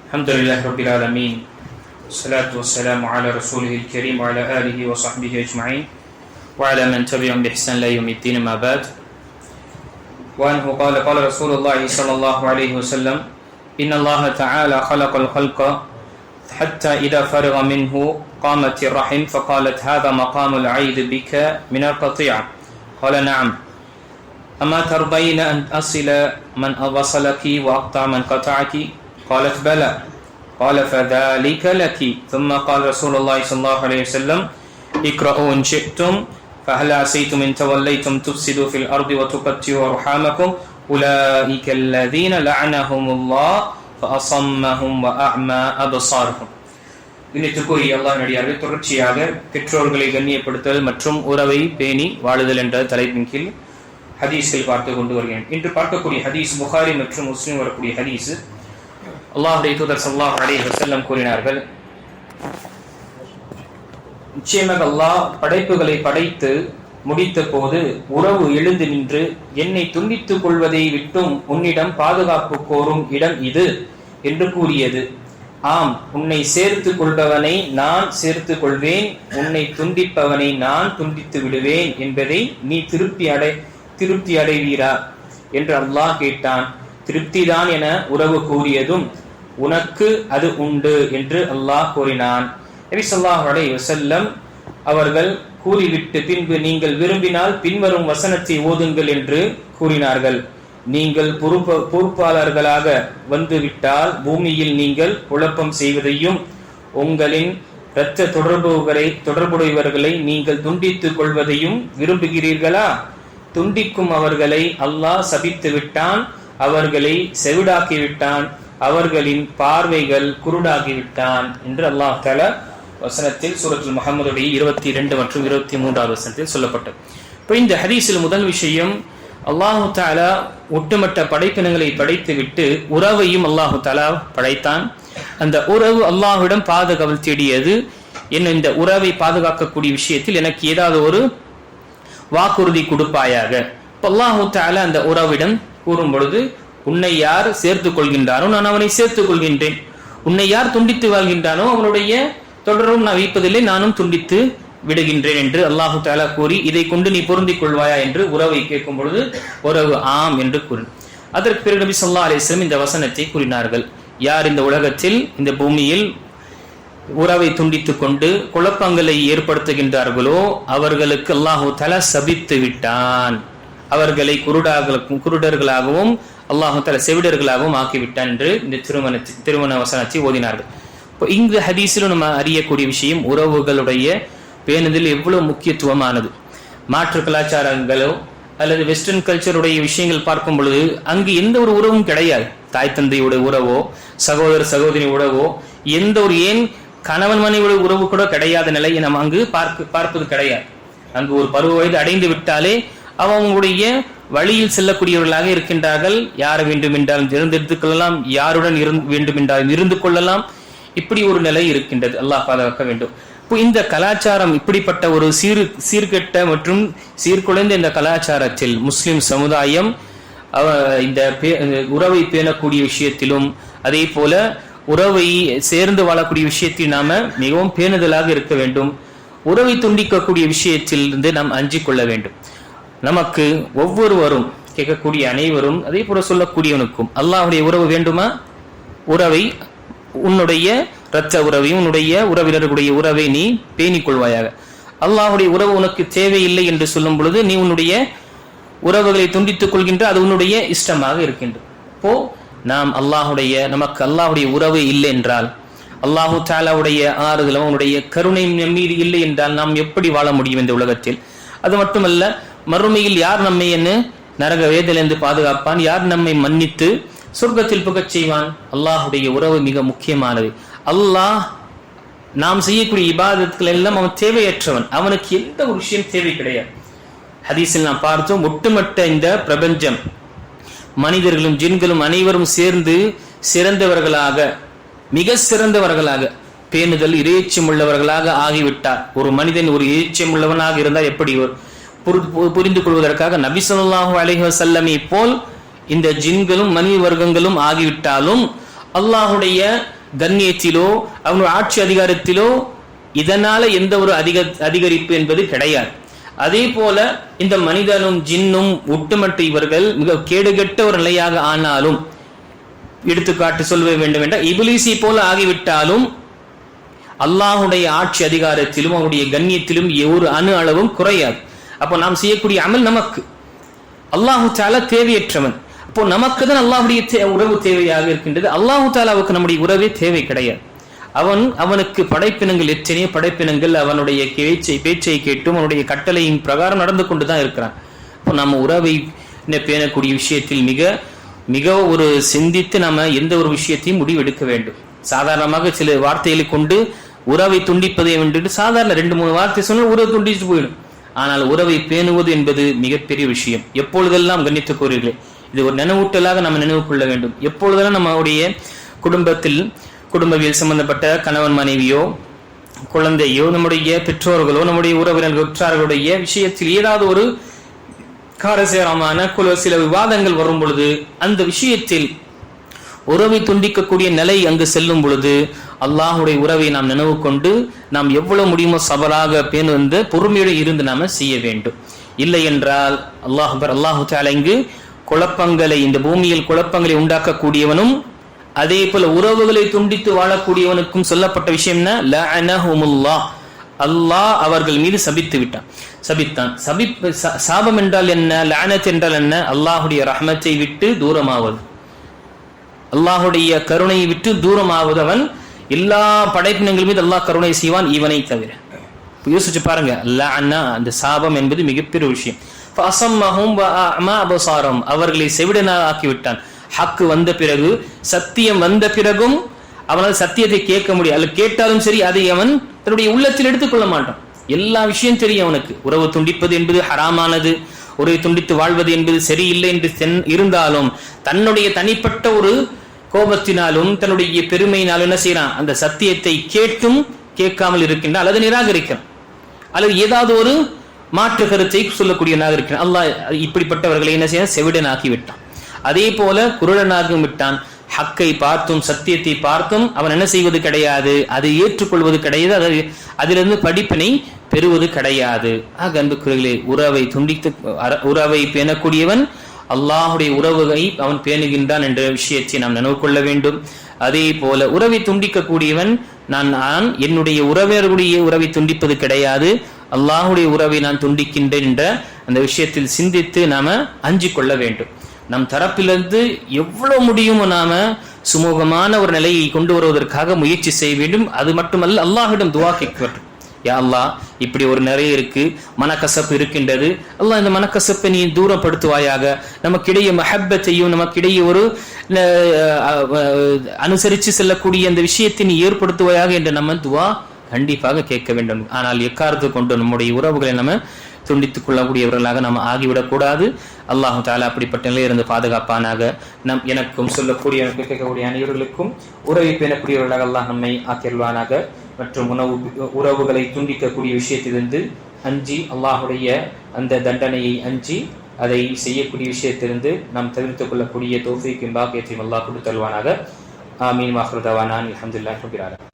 الحمد لله رب العالمين والصلاة والسلام على رسوله الكريم وعلى آله وصحبه أجمعين وعلى من تبعهم بإحسان إلى يوم الدين ما بعد. وأنه قال قال رسول الله صلى الله عليه وسلم إن الله تعالى خلق الخلق حتى إذا فرغ منه قامت الرحم فقالت هذا مقام العيد بك من القطيع. قال نعم. أما ترضين أن أصل من وصلك وأقطع من قطعك؟ قالت بلى. قال فذلك لك. ثم قال رسول الله صلى الله عليه وسلم اقرأوا إن شئتم فهل عسيتم إن توليتم تفسدوا في الأرض وتقطعوا أرحامكم أولئك الذين لعنهم الله فأصمهم وأعمى أبصارهم. இன்னைக்குரிய அல்லாஹ் நடிகார்கள் தொடர்ச்சியாக பெற்றோர்களை கண்ணியப்படுத்தல் மற்றும் உறவை பேணி வாழுதல் என்ற தலைப்பின் கீழ் ஹதீஸ்கள் பார்த்து கொண்டு வருகிறேன். இன்று பார்க்கக்கூடிய ஹதீஸ் புகாரி மற்றும் முஸ்லிம் வரக்கூடிய ஹதீஸ். அல்லாஹ்வுடைய தூதர் ஸல்லல்லாஹு அலைஹி வஸல்லம் கூறினார்கள், நிச்சயமாக அல்லாஹ் படைப்புகளை படைத்து முடித்த போது உறவு எழுந்து நின்று என்னை துண்டித்துக் கொள்வதை விட்டும் உன்னிடம் பாதுகாப்பு கோரும் இடம் இது என்று கூறியது. ஆம், உன்னை சேர்த்துக் கொள்பவனை நான் சேர்த்துக் கொள்வேன், உன்னை துண்டிப்பவனை நான் துண்டித்து விடுவேன் என்பதை நீ திருப்தி அடைவீரா என்று அல்லாஹ் கேட்டான். திருப்திதான் என உறவு கூறியதும் உனக்கு அது உண்டு என்று அல்லாஹ் கூறினான். நபி ஸல்லல்லாஹு அலைஹி வஸல்லம் அவர்கள் கூறிவிட்டு பின்பு நீங்கள் விரும்பினால் பின்வரும் வசனத்தை ஓதுங்கள் என்று கூறினார்கள். நீங்கள் பொறுப்பாளர்களாக வந்துவிட்டால் பூமியில் நீங்கள் குழப்பம் செய்வதையும் உங்களின் இரத்த தொடர்புடையவர்களை நீங்கள் துண்டித்துக் கொள்வதையும் விரும்புகிறீர்களா? துண்டிக்கும் அவர்களை அல்லாஹ் சபித்து விட்டான், அவர்களை செவிடாக்கிவிட்டான், அவர்களின் பார்வைகள் குருடாகிவிட்டான் என்று அல்லாஹ் தஆலா வசனத்தில் சூரத்துல் முஹம்மதுடைய 22 மற்றும் 23வது வசனத்தில் சொல்லப்பட்டது. இப்போ இந்த ஹதீஸில் முதல் விஷயம், அல்லாஹு தஆலா ஒட்டுமொத்த படைப்பினங்களை படைத்துவிட்டு உறவையும் அல்லாஹு தஆலா படைத்தான். அந்த உறவு அல்லாஹ்விடம் பாதுகாவல் தேடியது. என்ன, இந்த உறவை பாதுகாக்கக்கூடிய விஷயத்தில் எனக்கு ஏதாவது ஒரு வாக்குறுதி கொடுப்பாயாக. அல்லாஹு தஆலா அந்த உறவிடம் கூறும் பொழுது, உன்னை யார் சேர்த்துக் கொள்கின்றானோ நான் அவனை சேர்த்துக் கொள்கின்றேன், உன்னை யார் துண்டித்து வாழ்கின்றானோ அவனுடைய தொடரும் நான் வைப்பதில்லை, நானும் துண்டித்து விடுகின்றேன் என்று அல்லாஹு தஆலா கூறி, இதை கொண்டு நீ பொருந்திக் கொள்வாயா என்று உறவை கேட்கும் பொழுது உறவு ஆம் என்று கூறி, அதற்கு பிறகு நபி ஸல்லல்லாஹு அலைஹி வஸல்லம் இந்த வசனத்தை கூறினார்கள். யார் இந்த உலகத்தில் இந்த பூமியில் உறவை துண்டித்துக் கொண்டு குழப்பங்களை ஏற்படுத்துகின்றார்களோ அவர்களுக்கு அல்லாஹு தஆலா சபித்து விட்டான், அவர்களை குருடர்களாகவும் அல்லாஹு தஆலா செவிடர்களாகவும் ஆக்கிவிட்டான் என்று இந்த திருமண வசனத்தை ஓதினார்கள். இப்போ இங்கு ஹதீஸிலும் நம்ம அறியக்கூடிய விஷயம், உறவுகளுடைய பேணுதல் எவ்வளவு முக்கியத்துவமானது. மாற்று கலாச்சாரங்களோ அல்லது வெஸ்டர்ன் கல்ச்சருடைய விஷயங்கள் பார்க்கும் பொழுது அங்கு எந்த ஒரு உறவும் கிடையாது. தாய் தந்தையுடைய உறவோ சகோதர சகோதரி உறவோ எந்த ஒரு ஏன் கணவன் மனைவியுடைய உறவு கூட கிடையாத நிலையை நம்ம அங்கு பார்ப்பது கிடையாது. அங்கு ஒரு பருவ வயது அடைந்து விட்டாலே அவங்களுடைய வழியில் செல்லக்கூடியவர்களாக இருக்கின்றார்கள். யார் வேண்டும் என்றாலும் தேர்ந்தெடுத்துக் கொள்ளலாம், யாருடன் வேண்டும் என்றாலும் இருந்து கொள்ளலாம். இப்படி ஒரு நிலை இருக்கின்றது. அல்லாஹ் பாதுகாக்க வேண்டும். இப்போ இந்த கலாச்சாரம், இப்படிப்பட்ட ஒரு சீர்கெட்ட மற்றும் சீர்குலைந்த இந்த கலாச்சாரத்தில் முஸ்லிம் சமுதாயம் இந்த உறவை பேணக்கூடிய விஷயத்திலும் அதே போல உறவை சேர்ந்து வாழக்கூடிய விஷயத்தில் நாம மிகவும் பேணுதலாக இருக்க வேண்டும். உறவை துண்டிக்கக்கூடிய விஷயத்தில் இருந்து நாம் அஞ்சிக் கொள்ள வேண்டும். நமக்கு ஒவ்வொருவரும் கேட்கக்கூடிய அனைவரும் அதே போல சொல்லக்கூடியவனுக்கும் அல்லாஹ்வுடைய உறவு வேண்டுமா? உறவை, உன்னுடைய இரத்த உறவையும் உன்னுடைய உறவினர்களுடைய உறவை நீ பேணிக் கொள்வாயாக. அல்லாஹ்வுடைய உறவு உனக்கு தேவையில்லை என்று சொல்லும் பொழுது நீ உன்னுடைய உறவுகளை துண்டித்துக் கொள்கின்ற, அது உன்னுடைய இஷ்டமாக இருக்கின்றது. அப்போ நாம் நமக்கு அல்லாஹ்வுடைய உறவு இல்லை என்றால், அல்லாஹு தஆலாவுடைய ஆறுதலும் அவனுடைய கருணை மீது இல்லை என்றால் நாம் எப்படி வாழ முடியும் இந்த உலகத்தில்? அது மட்டுமல்ல, மறுமையில் யார் நம்மை நரக வேதனையிலிருந்து பாதுகாப்பான்? யார் நம்மை மன்னித்து சொர்க்கத்தில் புகச் செய்வான்? அல்லாஹ்வுடைய உறவு மிக முக்கியமானது. அல்லாஹ் நாம் செய்யக்கூடிய இபாதத்துக்கள் எல்லாம் அவன் தேவையற்றவன், அவனுக்கு எந்த ஒரு விஷயம் தேவை கிடையாது. ஹதீஸில் நாம் பார்த்தோம், ஒட்டுமொத்த இந்த பிரபஞ்சம் மனிதர்களும் ஜின்களும் அனைவரும் சேர்ந்து சிறந்தவர்களாக, மிக சிறந்தவர்களாக, பேணுதல் இறைச்சம் உள்ளவர்களாக ஆகிவிட்டார். ஒரு மனிதன் ஒரு இறைச்சம் உள்ளவனாக இருந்தால் எப்படி புரிந்து கொள்வதற்காக நபி ஸல்லல்லாஹு அலைஹி வஸல்லம் போல் இந்த ஜின்களும் மனித வர்க்கங்களும் ஆகிவிட்டாலும் அல்லாஹுடைய கண்ணியத்திலோ அவனுடைய ஆட்சி அதிகாரத்திலோ இதனால எந்த ஒரு அதிகரிப்பு என்பது கிடையாது. அதே போல இந்த மனிதனும் ஜின்னும் ஒட்டுமொத்த இவர்கள் மிக கேடுகெட்ட ஒரு நிலையாக ஆனாலும், எடுத்துக்காட்டு சொல்ல வேண்டும் என்றால் இபிலிஸை போல ஆகிவிட்டாலும் அல்லாஹுடைய ஆட்சி அதிகாரத்திலும் அவருடைய கண்ணியத்திலும் ஒரு அணு அளவும் குறையாது. அப்போ நாம் செய்யக்கூடிய அமல் நமக்கு அல்லாஹு தஆலா தேவையற்றவன். அப்போ நமக்கு தான் அல்லாஹுடைய உறவு தேவையாக இருக்கின்றது. அல்லாஹு தஆலாவுக்கு நம்முடைய உறவே தேவை கிடையாது. அவனுக்கு படைப்பினங்கள் எத்தனையோ படைப்பினங்கள் அவனுடைய பேச்சை கேட்டும் அவனுடைய கட்டளையின் பிரகாரம் நடந்து கொண்டுதான் இருக்கிறான். இப்போ நம்ம உறவை பேணக்கூடிய விஷயத்தில் மிக மிக ஒரு சிந்தித்து நம்ம எந்த ஒரு விஷயத்தையும் முடிவெடுக்க வேண்டும். சாதாரணமாக சில வார்த்தைகளை கொண்டு உறவை துண்டிப்பதை என்று சாதாரண 2-3 வார்த்தை சொன்னால் உறவை துண்டிச்சு போயிடும். ஆனால் உறவை பேணுவது என்பது மிகப்பெரிய விஷயம். எப்பொழுதெல்லாம் கண்ணியத்துக்குரியவர்களே, இது ஒரு நினைவூட்டலாக நம்ம நினைவு கொள்ள வேண்டும். எப்பொழுதெல்லாம் நம்முடைய குடும்பத்தில் குடும்பவியல் சம்பந்தப்பட்ட கணவன் மனைவியோ குழந்தையோ நம்முடைய பெற்றோர்களோ நம்முடைய உறவினர்கள் உற்றார்களுடைய விஷயத்தில் ஏதாவது ஒரு காரசாரமான சில விவாதங்கள் வரும் பொழுது அந்த விஷயத்தில் உறவை துண்டிக்கக்கூடிய நிலை அங்கு செல்லும் பொழுது அல்லாஹுடைய உறவை நாம் நினைவு கொண்டு நாம் எவ்வளவு முடியுமோ சபராக பேணுந்து பொறுமையோடு இருந்து நாம செய்ய வேண்டும். இல்லை என்றால் அல்லாஹு தஆலா இங்கு குழப்பங்களை, இந்த பூமியில் குழப்பங்களை உண்டாக்கக்கூடியவனும் அதே போல உறவுகளை துண்டித்து வாழக்கூடியவனுக்கும் சொல்லப்பட்ட விஷயம் என்ன? லஅனஹுமுல்லாஹ், அல்லாஹ் அவர்கள் மீது சபித்தான். சாபம் என்றால் என்ன? லஅனத் என்றால் என்ன? அல்லாஹுடைய ரஹ்மத்தை விட்டு தூரமாவது, அல்லாஹுடைய கருணையை விட்டு தூரமாவது. அவன் எல்லா படைப்பினங்கள் மீது அல்லாஹ் கருணை செய்வான் இவனை தவிர. யோசிச்சு பாருங்க, லஅனா அந்த சாபம் என்பது மிகப்பெரிய விஷயம். ஃபஅஸம்மஹும் வஅமா அப்சாரஹும், அவர்களை செவிடனாக ஆக்கிவிட்டான். ஹக்கு வந்த பிறகு, சத்தியம் வந்த பிறகும் அவனால் சத்தியத்தை கேட்க முடியும். அல்ல கேட்டாலும் சரி அதை அவன் தன்னுடைய உள்ளத்தில் எடுத்துக்கொள்ள மாட்டான். எல்லா விஷயம் தெரியும் அவனுக்கு. உறவு துண்டிப்பது என்பது ஹராமானது, உறவை துண்டித்து வாழ்வது என்பது சரியில்லை என்று இருந்தாலும் தன்னுடைய தனிப்பட்ட ஒரு கோபத்தினாலும் தன்னுடைய பெருமையினாலும் என்ன செய்யறான்? அந்த சத்தியத்தை கேட்டும் கேட்காமல் இருக்கின்றான், அல்லது நிராகரிக்கிறான், அல்லது ஏதாவது ஒரு மாற்று கருத்தை சொல்லக்கூடியவனாக இருக்கிறான். அல்லாஹ் இப்படிப்பட்டவர்களை என்ன செய்ய செவிடனாக்கி விட்டான். அதே போல குருடனாகவும் விட்டான். ஹக்கை பார்த்தும் சத்தியத்தை பார்த்தும் அவன் என்ன செய்வது கிடையாது, அதை ஏற்றுக்கொள்வது கிடையாது, அதிலிருந்து படிப்பினை பெறுவது கிடையாது. ஆக அன்புக்குரியவர்களே, உறவை பேணக்கூடியவன் அல்லாஹுடைய உறவுகளை அவன் பேணுகின்றான் என்ற விஷயத்தை நாம் நினைவு கொள்ள வேண்டும். அதே போல உறவை துண்டிக்கக்கூடியவன் நான் என்னுடைய உறவினர்களுடைய உறவை துண்டிப்பது கிடையாது, அல்லாஹுடைய உறவை நான் துண்டிக்கின்றேன் என்ற அந்த விஷயத்தில் சிந்தித்து நாம அஞ்சிக் கொள்ள வேண்டும். நம் தரப்பிலிருந்து எவ்வளவு முடியுமோ நாம சுமூகமான ஒரு நிலையை கொண்டு வருவதற்காக முயற்சி செய்ய வேண்டும். அது மட்டுமல்ல, அல்லாஹ்விடம் துஆ கேட்க வேண்டும். யா அல்லாஹ், இப்படி ஒரு நிறைய இருக்கு, மனக்கசப்பு இருக்கின்றது, அல்லாஹ் இந்த மனக்கசப்பை நீ தூரப்படுத்துவாயாக, நமக்கிடையே மஹப்பத்தையும் நமக்கிடையே ஒரு அனுசரித்து செல்லக்கூடிய அந்த விஷயத்தை நீ ஏற்படுத்துவாயாக என்று நம்ம துஆ கண்டிப்பாக கேட்க வேண்டும். ஆனால் எக்காரத்தை கொண்டு நம்முடைய உறவுகளை நம்ம துண்டித்துக் கொள்ளக்கூடியவர்களாக நாம் ஆகிவிடக்கூடாது. அல்லாஹு தஆலா அப்படிப்பட்ட நிலையிலிருந்து பாதுகாப்பானாக. எனக்கும் சொல்லக்கூடிய கேட்கக்கூடிய அனைவர்களுக்கும் உறவை பேணக்கூடியவர்களாக அல்லாஹ் நம்மை ஆக்கியல்வானாக. மற்றும் உறவுகளை துண்டிக்கக்கூடிய விஷயத்திலிருந்து அஞ்சி, அல்லாஹுடைய அந்த தண்டனையை அஞ்சி அதை செய்யக்கூடிய விஷயத்திலிருந்து நாம் தவிர்த்துக் கொள்ளக்கூடிய தௌஃபீக் பாக்கியத்தையும் அல்லாஹ் கொடுத்தல்வானாக. ஆமீன். வாஹிரு தஅவானா அல்ஹம்துலில்லாஹி ரப்பில் ஆலமீன்.